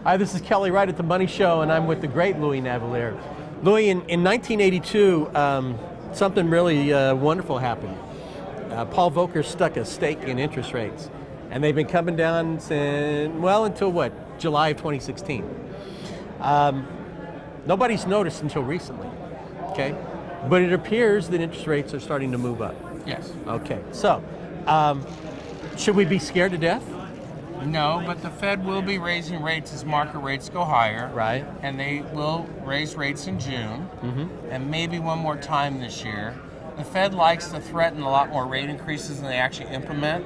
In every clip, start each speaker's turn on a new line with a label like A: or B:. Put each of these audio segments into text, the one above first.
A: Hi, this is Kelly Wright at the Money Show, and I'm with the great Louis Navellier. Louis, in 1982, something really wonderful happened. Paul Volcker stuck a stake in interest rates, and they've been coming down since, well, until what, July of 2016. Nobody's noticed until recently, okay? But it appears that interest rates are starting to move up.
B: Yes.
A: Okay, so should we be scared to death?
B: No, but the Fed will be raising rates as market rates go higher.
A: Right.
B: And they will raise rates in June, and maybe one more time this year. The Fed likes to threaten a lot more rate increases than they actually implement.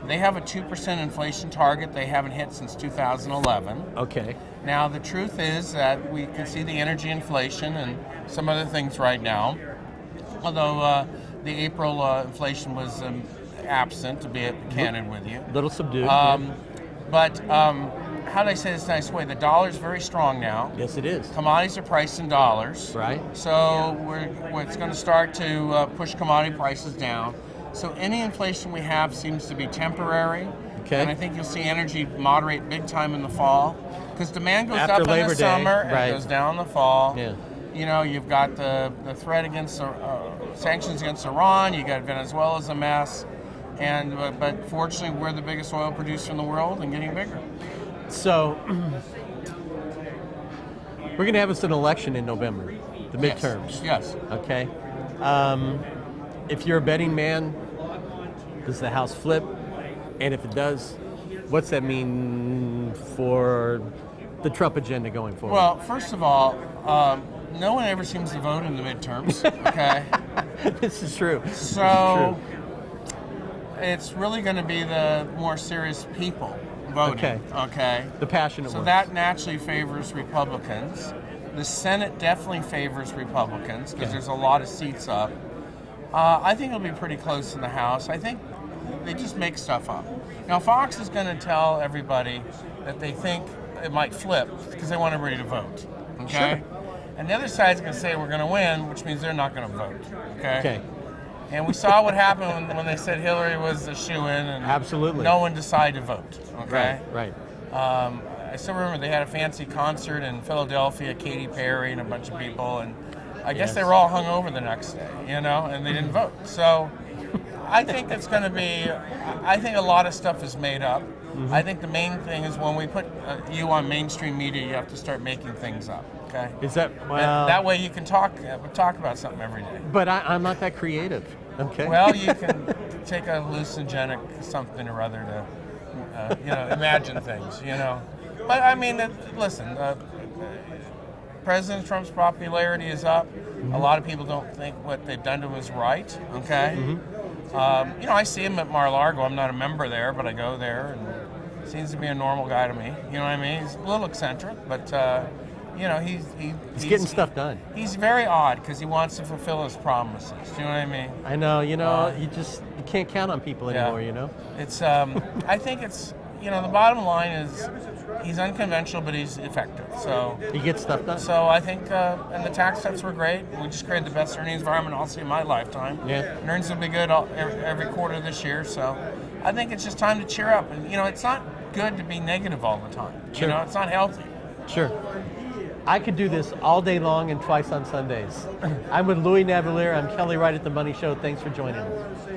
B: They have a 2% inflation target they haven't hit since 2011.
A: Okay.
B: Now, the truth is that we can see the energy inflation and some other things right now, although the April inflation was absent, to be candid with you.
A: A little subdued.
B: But how do I say this nice way? The dollar's very strong now.
A: Yes, it is.
B: Commodities are priced in dollars.
A: Right.
B: So it's going to start to push commodity prices down. So any inflation we have seems to be temporary.
A: Okay.
B: And I think you'll see energy moderate big time in the fall. Because demand goes
A: After
B: up in
A: Labor
B: the
A: Day,
B: summer
A: right.
B: and goes down in the fall.
A: Yeah.
B: You know, you've got the threat against sanctions against Iran. You got Venezuela's a mess. And but fortunately, we're the biggest oil producer in the world and getting bigger.
A: So we're going to have us an election in November, the midterms.
B: Yes.
A: Okay. If you're a betting man, does the House flip? And if it does, what's that mean for the Trump agenda going forward?
B: Well, first of all, no one ever seems to vote in the midterms. Okay.
A: This is true.
B: So it's really going to be the more serious people voting. Okay.
A: The passionate
B: So
A: ones.
B: that naturally favors Republicans. The Senate definitely favors Republicans because there's a lot of seats up. I think it'll be pretty close in the House. I think they just make stuff up. Now, Fox is going to tell everybody that they think it might flip because they want everybody to vote. Okay?
A: Sure.
B: And the other side's going to say we're going to win, which means they're not going to vote.
A: Okay.
B: And we saw what happened when they said Hillary was a shoo-in, and
A: Absolutely.
B: no one decided to vote. Okay.
A: Right.
B: I still remember they had a fancy concert in Philadelphia, Katy Perry and a bunch of people, and I guess they were all hungover the next day, you know, and they didn't vote. So I think it's going to be, I think a lot of stuff is made up. I think the main thing is when we put you on mainstream media, you have to start making things up. Okay.
A: Is that, well...
B: And that way you can talk about something every day.
A: But I'm not that creative. Okay.
B: Well, you can take a hallucinogenic something or other to, imagine things, you know. But I mean, listen, President Trump's popularity is up. A lot of people don't think what they've done to him is right. Okay. I see him at Mar-a-Lago. I'm not a member there, but I go there, and seems to be a normal guy to me. You know what I mean? He's a little eccentric, but. He's
A: getting stuff done.
B: He's very odd because he wants to fulfill his promises. Do you know what I mean?
A: I know. You can't count on people anymore. You know.
B: It's. I think it's. The bottom line is, he's unconventional, but he's effective. So
A: he gets stuff done.
B: So I think, and the tax cuts were great. We just created the best earnings environment I'll see in my lifetime.
A: Yeah.
B: And earnings will be good every quarter this year. So I think it's just time to cheer up. And it's not good to be negative all the time.
A: Sure.
B: It's not healthy.
A: Sure. I could do this all day long and twice on Sundays. I'm with Louis Navellier. I'm Kelly Wright at the Money Show. Thanks for joining us.